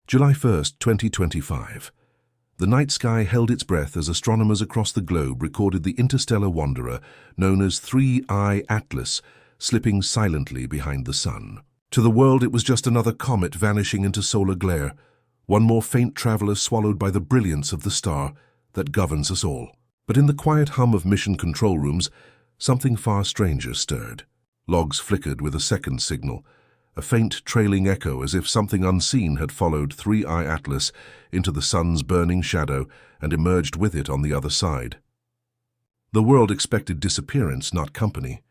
July 1st, 2025. The night sky held its breath as astronomers across the globe recorded the interstellar wanderer known as 3I Atlas slipping silently behind the sun. To the world, it was just another comet vanishing into solar glare, one more faint traveler swallowed by the brilliance of the star that governs us all. But in the quiet hum of mission control rooms, something far stranger stirred. Logs flickered with a second signal, a faint trailing echo as if something unseen had followed 3I Atlas into the sun's burning shadow and emerged with it on the other side. The world expected disappearance, not company.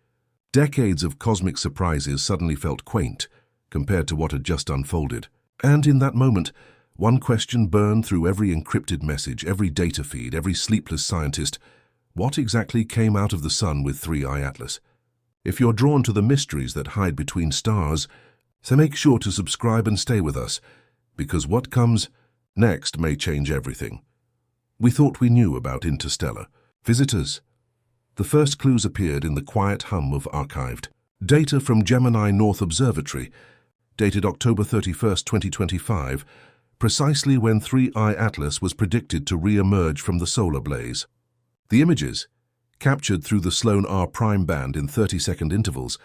Decades of cosmic surprises suddenly felt quaint compared to what had just unfolded. And in that moment, one question burned through every encrypted message, every data feed, every sleepless scientist. What exactly came out of the sun with 3I Atlas? If you're drawn to the mysteries that hide between stars, so make sure to subscribe and stay with us, because what comes next may change everything. We thought we knew about interstellar visitors. The first clues appeared in the quiet hum of archived data from Gemini North Observatory, dated October 31st, 2025, precisely when 3I Atlas was predicted to re-emerge from the solar blaze. The images, captured through the Sloan R prime band in 30-second intervals,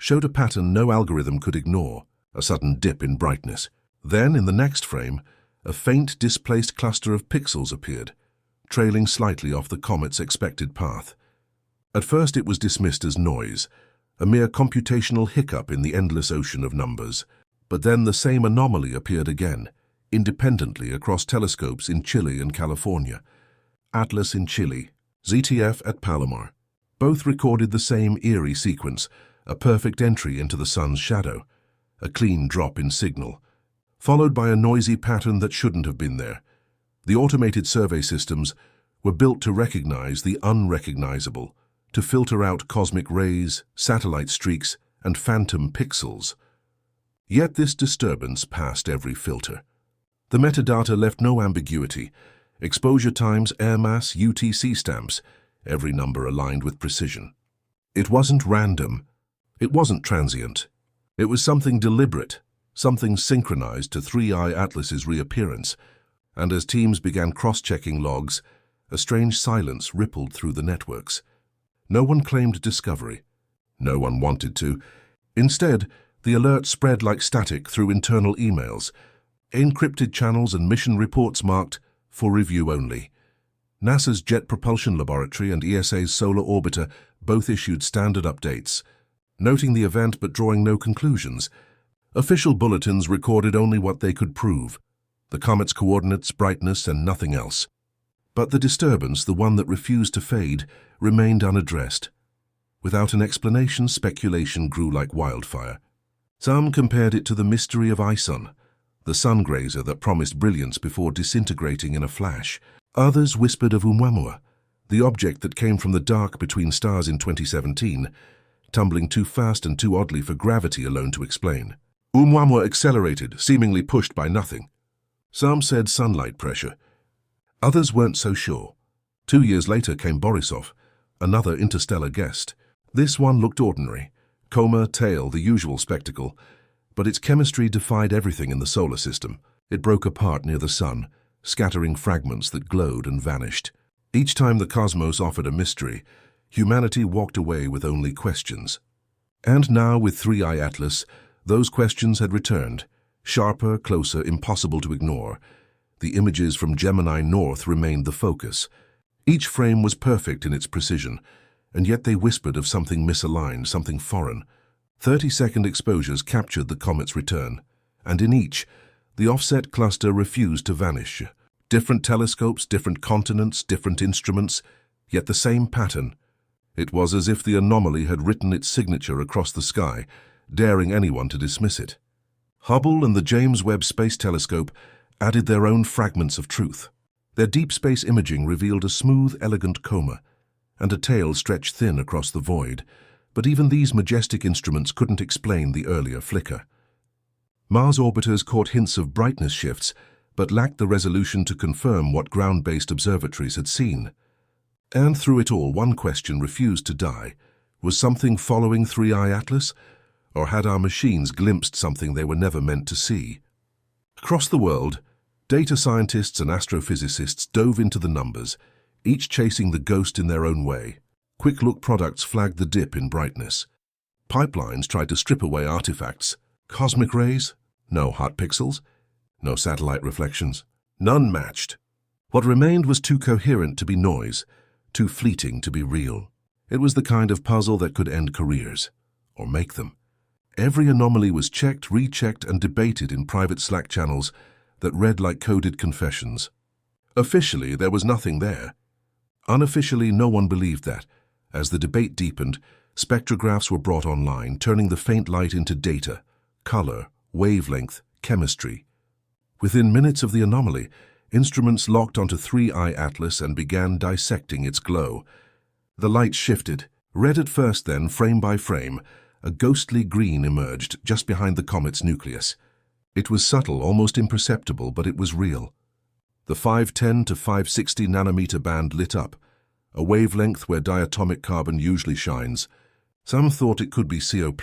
showed a pattern no algorithm could ignore, a sudden dip in brightness. Then, in the next frame, a faint displaced cluster of pixels appeared, trailing slightly off the comet's expected path. At first it was dismissed as noise, a mere computational hiccup in the endless ocean of numbers. But then the same anomaly appeared again, independently across telescopes in Chile and California. Atlas in Chile, ZTF at Palomar. Both recorded the same eerie sequence, a perfect entry into the sun's shadow, a clean drop in signal, followed by a noisy pattern that shouldn't have been there. The automated survey systems were built to recognize the unrecognizable, to filter out cosmic rays, satellite streaks, and phantom pixels. Yet this disturbance passed every filter. The metadata left no ambiguity. Exposure times, air mass, UTC stamps, every number aligned with precision. It wasn't random. It wasn't transient. It was something deliberate, something synchronized to 3I Atlas's reappearance. And as teams began cross-checking logs, a strange silence rippled through the networks. No one claimed discovery. No one wanted to. Instead, the alert spread like static through internal emails, encrypted channels and mission reports marked for review only. NASA's Jet Propulsion Laboratory and ESA's Solar Orbiter both issued standard updates, noting the event but drawing no conclusions. Official bulletins recorded only what they could prove, the comet's coordinates, brightness, and nothing else. But the disturbance, the one that refused to fade, remained unaddressed. Without an explanation, speculation grew like wildfire. Some compared it to the mystery of Ison, the sun grazer that promised brilliance before disintegrating in a flash. Others whispered of Oumuamua, the object that came from the dark between stars in 2017, tumbling too fast and too oddly for gravity alone to explain. Oumuamua accelerated, seemingly pushed by nothing. Some said sunlight pressure. Others weren't so sure. 2 years later came Borisov, another interstellar guest. This one looked ordinary. Coma, tail, the usual spectacle. But its chemistry defied everything in the solar system. It broke apart near the sun, scattering fragments that glowed and vanished. Each time the cosmos offered a mystery, humanity walked away with only questions. And now, with 3I Atlas, those questions had returned. Sharper, closer, impossible to ignore. The images from Gemini North remained the focus. Each frame was perfect in its precision, and yet they whispered of something misaligned, something foreign. 30-second exposures captured the comet's return, and in each, the offset cluster refused to vanish. Different telescopes, different continents, different instruments, yet the same pattern. It was as if the anomaly had written its signature across the sky, daring anyone to dismiss it. Hubble and the James Webb Space Telescope added their own fragments of truth. Their deep space imaging revealed a smooth, elegant coma, and a tail stretched thin across the void, but even these majestic instruments couldn't explain the earlier flicker. Mars orbiters caught hints of brightness shifts, but lacked the resolution to confirm what ground-based observatories had seen. And through it all, one question refused to die. Was something following 3I Atlas? Or had our machines glimpsed something they were never meant to see? Across the world, data scientists and astrophysicists dove into the numbers, each chasing the ghost in their own way. Quick-look products flagged the dip in brightness. Pipelines tried to strip away artifacts. Cosmic rays? No hot pixels. No satellite reflections. None matched. What remained was too coherent to be noise, too fleeting to be real. It was the kind of puzzle that could end careers, or make them. Every anomaly was checked, rechecked, and debated in private Slack channels that read like coded confessions. Officially, there was nothing there. Unofficially, no one believed that. As the debate deepened, spectrographs were brought online, turning the faint light into data, color, wavelength, chemistry. Within minutes of the anomaly, instruments locked onto 3I Atlas and began dissecting its glow. The light shifted. Red at first, then, frame by frame, a ghostly green emerged just behind the comet's nucleus. It was subtle, almost imperceptible, but it was real. The 510 to 560 nanometer band lit up, a wavelength where diatomic carbon usually shines. Some thought it could be CO+,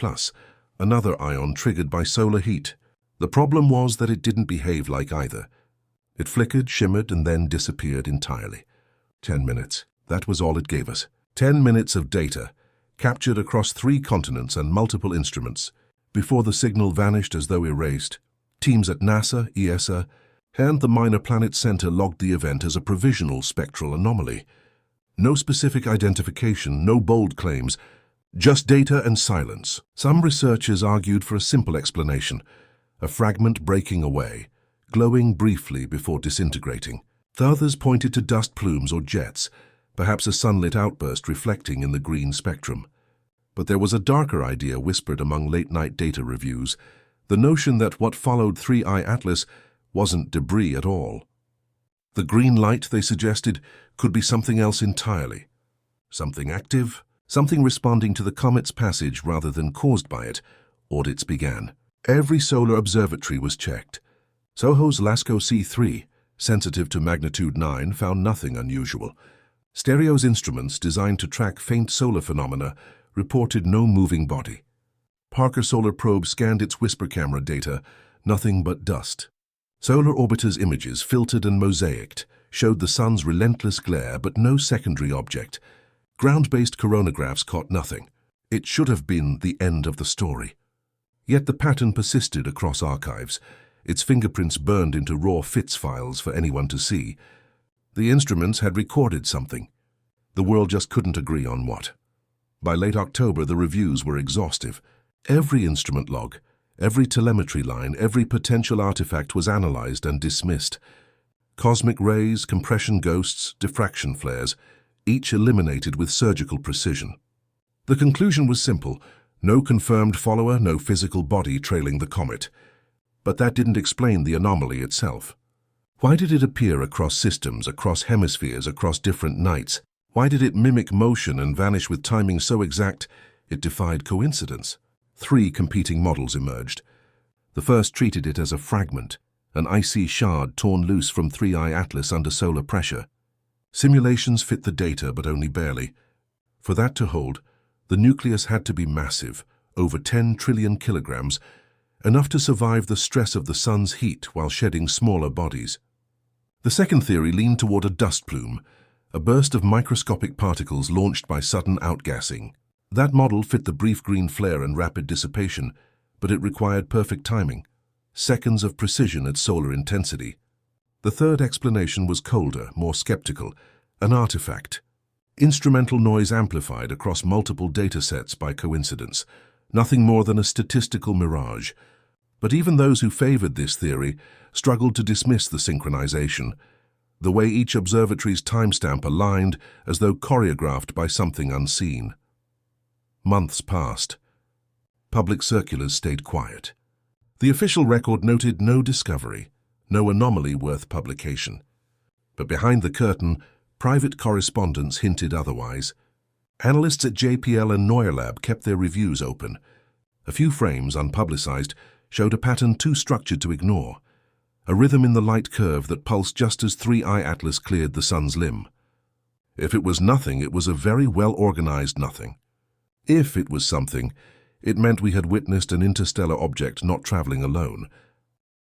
another ion triggered by solar heat. The problem was that it didn't behave like either. It flickered, shimmered, and then disappeared entirely. 10 minutes. That was all it gave us. 10 minutes of data, captured across 3 continents and multiple instruments, before the signal vanished as though erased. Teams at NASA, ESA, and the Minor Planet Center logged the event as a provisional spectral anomaly. No specific identification, no bold claims, just data and silence. Some researchers argued for a simple explanation, a fragment breaking away, glowing briefly before disintegrating. The others pointed to dust plumes or jets, perhaps a sunlit outburst reflecting in the green spectrum. But there was a darker idea whispered among late-night data reviews, the notion that what followed 3I Atlas wasn't debris at all. The green light, they suggested, could be something else entirely. Something active, something responding to the comet's passage rather than caused by it. Audits began. Every solar observatory was checked. SOHO's LASCO C3, sensitive to magnitude 9, found nothing unusual. Stereo's instruments, designed to track faint solar phenomena, reported no moving body. Parker Solar Probe scanned its whisper camera data, nothing but dust. Solar Orbiter's images, filtered and mosaicked, showed the sun's relentless glare but no secondary object. Ground-based coronagraphs caught nothing. It should have been the end of the story. Yet the pattern persisted across archives, its fingerprints burned into raw FITS files for anyone to see. The instruments had recorded something. The world just couldn't agree on what. By late October, the reviews were exhaustive. Every instrument log, every telemetry line, every potential artifact was analyzed and dismissed. Cosmic rays, compression ghosts, diffraction flares, each eliminated with surgical precision. The conclusion was simple: no confirmed follower, no physical body trailing the comet. But that didn't explain the anomaly itself. Why did it appear across systems, across hemispheres, across different nights? Why did it mimic motion and vanish with timing so exact it defied coincidence? 3 competing models emerged. The first treated it as a fragment, an icy shard torn loose from 3I Atlas under solar pressure. Simulations fit the data, but only barely. For that to hold, the nucleus had to be massive, over 10 trillion kilograms, enough to survive the stress of the sun's heat while shedding smaller bodies. The second theory leaned toward a dust plume, a burst of microscopic particles launched by sudden outgassing. That model fit the brief green flare and rapid dissipation, but it required perfect timing, seconds of precision at solar intensity. The third explanation was colder, more skeptical, an artifact. Instrumental noise amplified across multiple data sets by coincidence, nothing more than a statistical mirage. But even those who favored this theory struggled to dismiss the synchronization, the way each observatory's timestamp aligned as though choreographed by something unseen. Months passed. Public circulars stayed quiet. The official record noted no discovery, no anomaly worth publication. But behind the curtain, private correspondence hinted otherwise. Analysts at JPL and Neuralab kept their reviews open. A few frames, unpublicized, showed a pattern too structured to ignore, a rhythm in the light curve that pulsed just as 3I Atlas cleared the sun's limb. If it was nothing, it was a very well-organized nothing. If it was something, it meant we had witnessed an interstellar object not traveling alone,